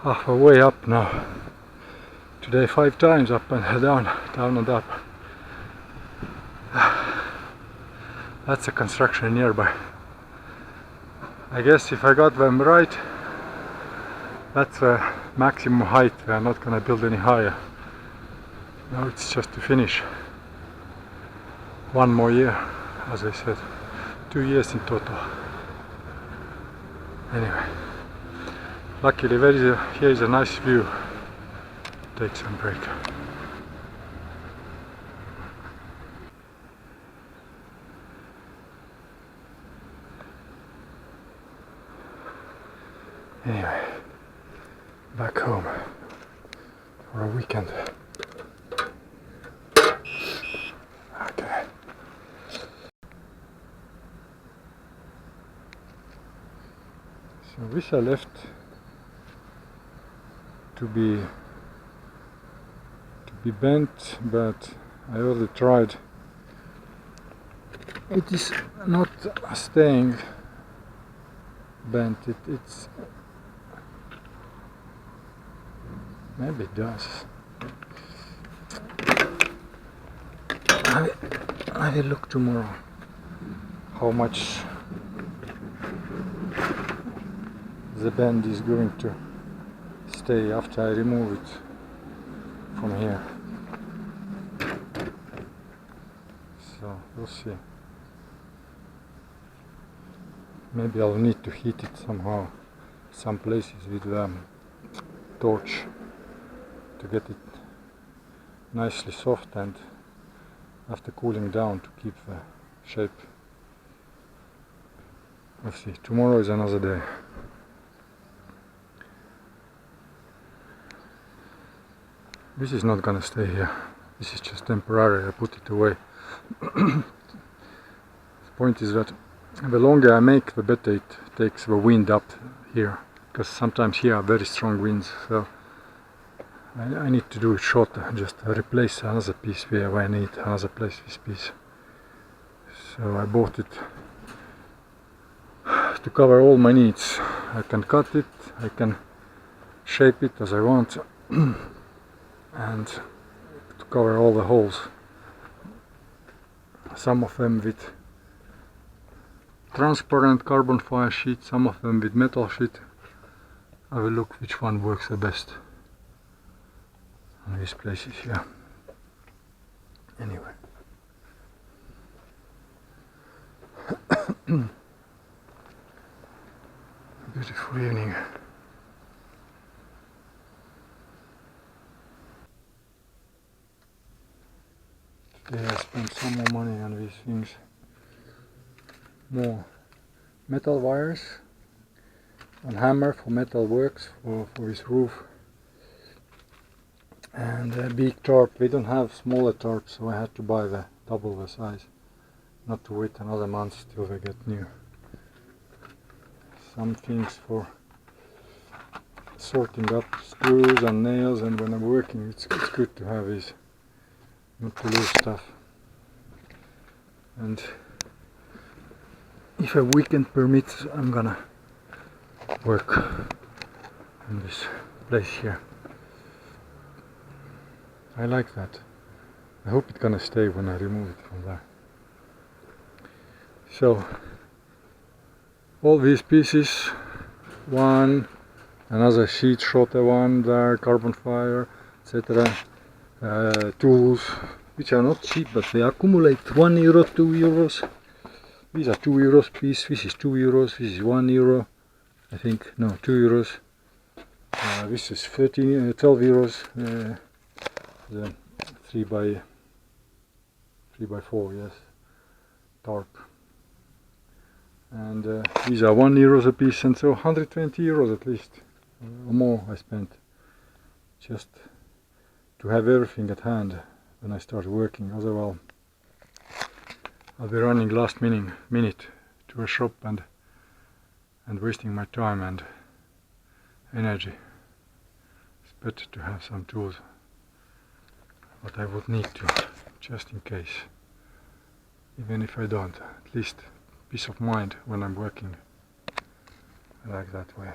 halfway up now. Today 5 times up and down, down and up. That's a construction nearby. I guess if I got them right, that's the maximum height. We are not gonna build any higher. Now it's just to finish. One more year, as I said. 2 years in total. Anyway, luckily here is a nice view. Take some break. Anyway, back home for a weekend. Okay. So this I left to be bent, but I already tried. It is not staying bent. It's maybe it does. I will look tomorrow how much the bend is going to stay after I remove it from here. So we'll see. Maybe I'll need to heat it somehow, some places with torch to get it nicely soft, and after cooling down to keep the shape. We'll see. Tomorrow is another day. This is not gonna stay here. This is just temporary. I put it away. The point is that the longer I make, the better it takes the wind up here, because sometimes here are very strong winds. So I need to do it shorter, just replace another piece where I need another place this piece. So I bought it to cover all my needs. I can cut it, I can shape it as I want, and to cover all the holes. Some of them with transparent carbon fiber sheet, some of them with metal sheet. I will look which one works the best on these places here. Anyway. Beautiful evening. Today I spent some more money on these things. More metal wires, one hammer for metal works for his roof, and a big tarp. We don't have smaller tarps, so I had to buy the double the size, not to wait another month till they get new. Some things for sorting up screws and nails, and when I'm working it's good to have these, not to lose stuff. And if a weekend permits, I'm gonna work in this place here. I like that. I hope it's gonna stay when I remove it from there. So all these pieces, one, another sheet, shorter one there, carbon fiber, etc. Tools, which are not cheap, but they accumulate. €1, €2. These are €2 piece. This is €2. This is €1. I think no, €2. This is 12 euros. The 3x4, yes, tarp. And these are €1 a piece, and so 120 euros at least, or more I spent, just to have everything at hand when I start working. Otherwise I'll be running last minute to a shop and wasting my time and energy. It's better to have some tools, but I would need to, just in case. Even if I don't, at least peace of mind when I'm working. I like that way.